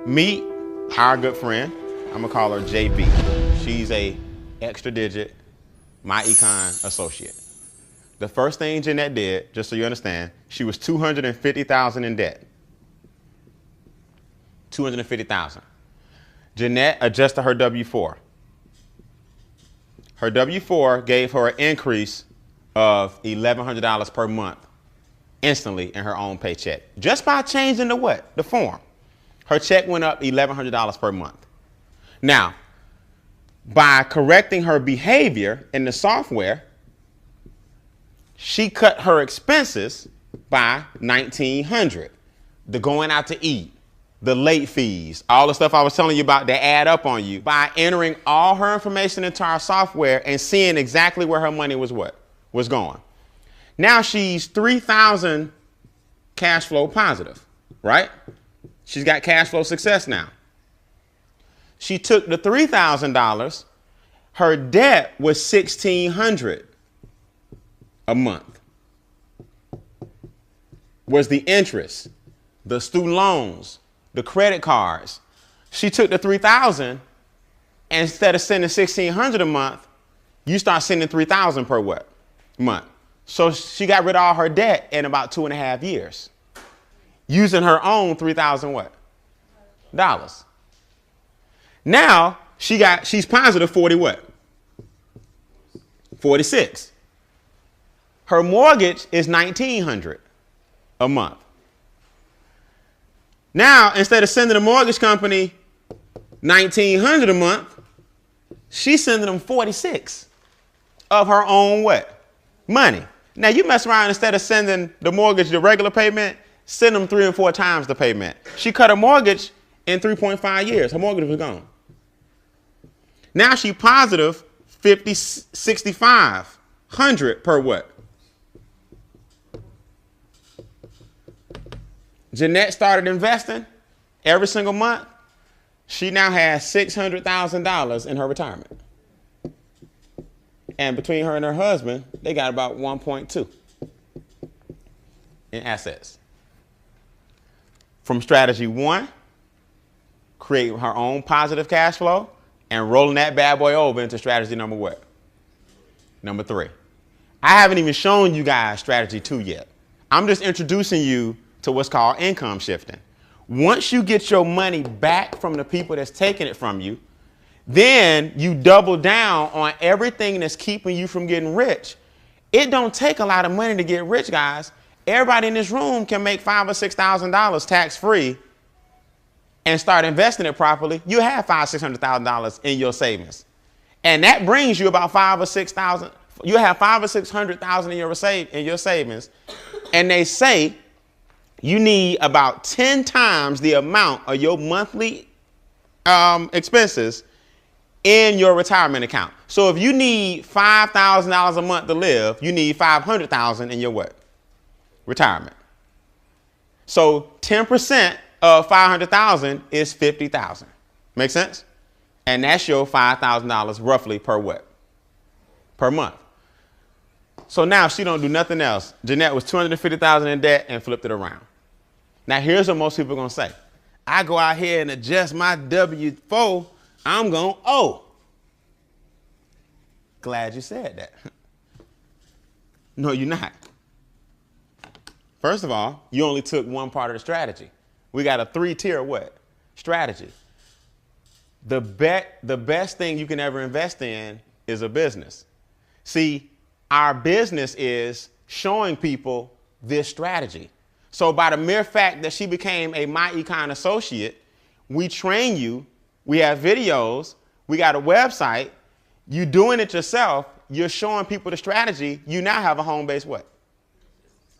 Meet our good friend. I'm gonna call her JB. She's a extra digit, my econ associate. The first thing Jeanette did, just so you understand, she was $250,000 in debt. $250,000. Jeanette adjusted her W-4. Her W-4 gave her an increase of $1,100 per month instantly in her own paycheck. Just by changing the what? The form. Her check went up $1,100 per month. Now, by correcting her behavior in the software, she cut her expenses by $1,900. The going out to eat, the late fees, all the stuff I was telling you about that add up on you, by entering all her information into our software and seeing exactly where her money was going. Now she's $3,000 cash flow positive, right? She's got cash flow success now. She took the $3,000. Her debt was $1,600 a month. Was the interest, the student loans, the credit cards. She took the $3,000, and instead of sending $1,600 a month, you start sending $3,000 per what? Month. So she got rid of all her debt in about 2.5 years, using her own $3,000 what? Dollars. Now she's positive 40 what? 46. Her mortgage is $1,900 a month. Now, instead of sending the mortgage company $1,900 a month, she's sending them 46 of her own what? Money. Now, you mess around, instead of sending the mortgage the regular payment, send them 3 and 4 times the payment. She cut her mortgage in 3.5 years. Her mortgage was gone. Now she positive 6,500 per what? Jeanette started investing every single month. She now has $600,000 in her retirement. And between her and her husband, they got about 1.2 in assets. From strategy 1, creating her own positive cash flow and rolling that bad boy over into strategy number what? Number 3. I haven't even shown you guys strategy 2 yet. I'm just introducing you to what's called income shifting. Once you get your money back from the people that's taking it from you, then you double down on everything that's keeping you from getting rich. It don't take a lot of money to get rich, guys. Everybody in this room can make $5,000 or $6,000 tax-free and start investing it properly. You have $500,000 or $600,000 in your savings. And that brings you about $5,000 or $6,000. You have $500,000 or $600,000 in your savings. And they say you need about 10 times the amount of your monthly expenses in your retirement account. So if you need $5,000 a month to live, you need $500,000 in your what? Retirement. So 10% of $500,000 is $50,000. Make sense? And that's your $5,000 roughly per what? Per month. So now she don't do nothing else. Jeanette was $250,000 in debt and flipped it around. Now here's what most people are gonna say. I go out here and adjust my W-4, I'm gonna owe. Glad you said that. No, you're not. First of all, you only took one part of the strategy. We got a 3-tier what? Strategy. The best thing you can ever invest in is a business. See, our business is showing people this strategy. So by the mere fact that she became a My Econ associate, we train you, we have videos, we got a website, you doing it yourself, you're showing people the strategy, you now have a home-based what?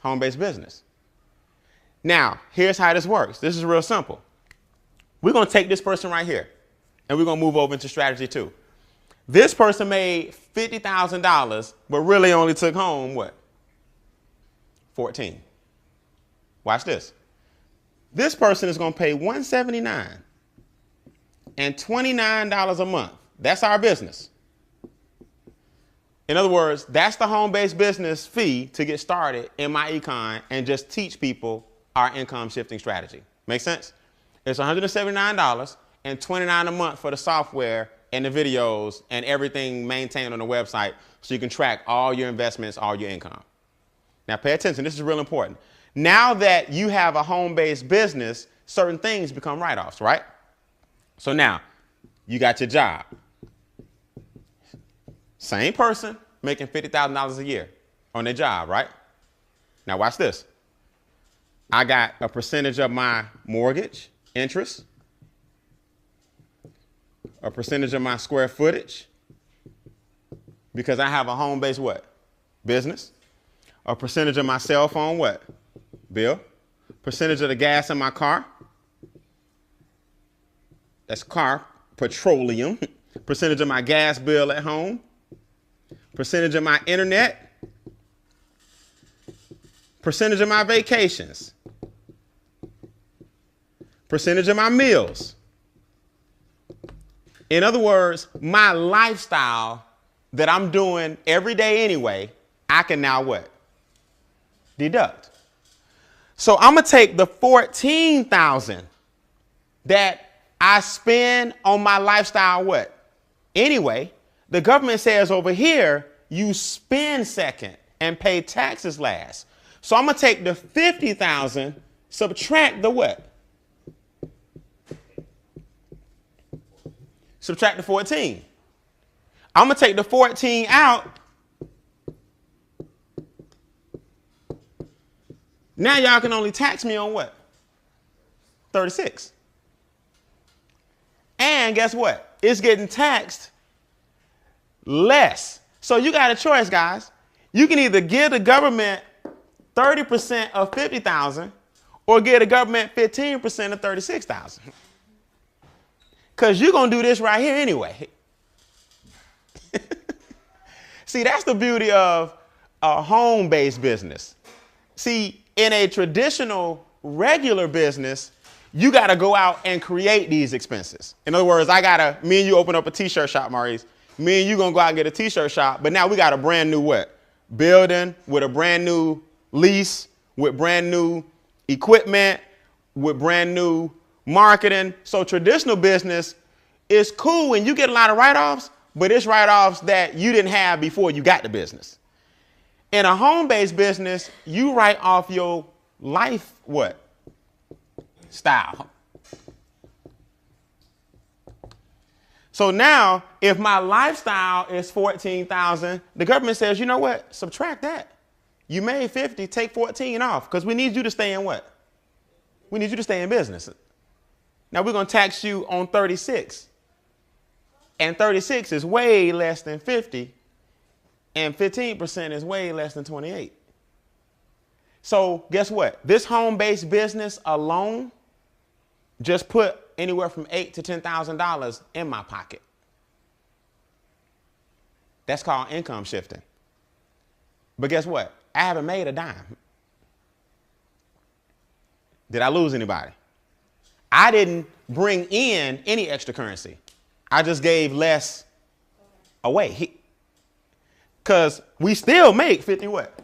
Home-based business. Now, here's how this works. This is real simple. We're going to take this person right here, and we're going to move over into strategy 2. This person made $50,000, but really only took home what? 14. Watch this. This person is going to pay $179 and $29 a month. That's our business. In other words, that's the home-based business fee to get started in My Econ and just teach people our income shifting strategy. Make sense? It's $179 and $29 a month for the software and the videos and everything maintained on the website so you can track all your investments, all your income. Now pay attention, this is real important. Now that you have a home-based business, certain things become write-offs, right? So now you got your job. Same person making $50,000 a year on their job, right? Now watch this. I got a percentage of my mortgage interest, a percentage of my square footage, because I have a home-based what? Business. A percentage of my cell phone what? Bill. Percentage of the gas in my car. That's car, petroleum. Percentage of my gas bill at home. Percentage of my internet. Percentage of my vacations. Percentage of my meals. In other words, my lifestyle that I'm doing every day anyway, I can now what? Deduct. So I'm going to take the $14,000 that I spend on my lifestyle what? Anyway, the government says over here, you spend second and pay taxes last. So I'm going to take the $50,000, subtract the what? Subtract the 14. I'm going to take the 14 out. Now y'all can only tax me on what? 36. And guess what? It's getting taxed less. So you got a choice, guys. You can either give the government 30% of 50,000 or give the government 15% of 36,000. Because you're going to do this right here anyway. See, that's the beauty of a home-based business. See, in a traditional, regular business, you got to go out and create these expenses. In other words, me and you open up a t-shirt shop, Maurice. Me and you going to go out and get a t-shirt shop. But now we got a brand new what? Building with a brand new lease, with brand new equipment, with brand new marketing. So traditional business is cool when you get a lot of write-offs, but it's write-offs that you didn't have before you got the business. In a home-based business, you write off your life what? Style. So now, if my lifestyle is 14,000, the government says, you know what? Subtract that. You made 50, take 14 off, because we need you to stay in what? We need you to stay in business. Now we're going to tax you on 36. And 36 is way less than 50. And 15% is way less than 28. So guess what? This home-based business alone just put anywhere from $8,000 to $10,000 in my pocket. That's called income shifting. But guess what? I haven't made a dime. Did I lose anybody? I didn't bring in any extra currency. I just gave less away. Because we still make 50 what?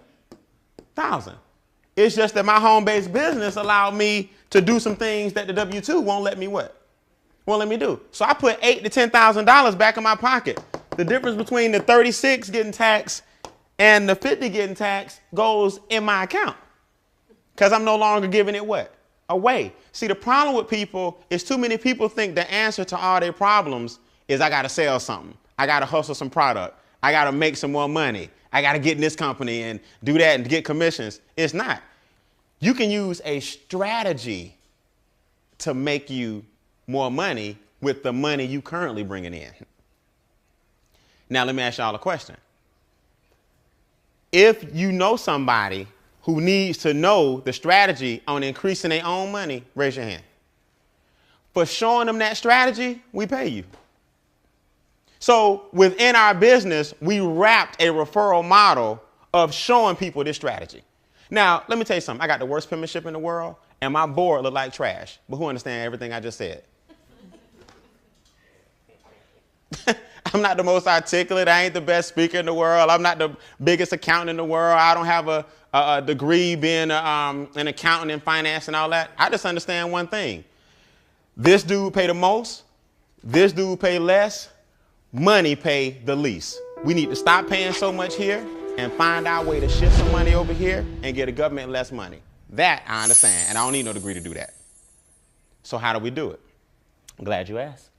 Thousand. It's just that my home-based business allowed me to do some things that the W-2 won't let me what? Won't let me do. So I put $8,000 to $10,000 back in my pocket. The difference between the 36 getting taxed and the 50 getting taxed goes in my account. Because I'm no longer giving it what? Away. See, the problem with people is too many people think the answer to all their problems is I got to sell something. I got to hustle some product. I got to make some more money. I got to get in this company and do that and get commissions. It's not. You can use a strategy to make you more money with the money you currently bringing in. Now, let me ask y'all a question. If you know somebody who needs to know the strategy on increasing their own money, raise your hand. For showing them that strategy, we pay you. So within our business, we wrapped a referral model of showing people this strategy. Now, let me tell you something. I got the worst penmanship in the world, and my board look like trash. But who understands everything I just said? I'm not the most articulate. I ain't the best speaker in the world. I'm not the biggest accountant in the world. I don't have a degree being an accountant in finance and all that. I just understand one thing. This dude pay the most. This dude pay less. Money pay the least. We need to stop paying so much here and find our way to shift some money over here and get the government less money. That I understand, and I don't need no degree to do that. So how do we do it? I'm glad you asked.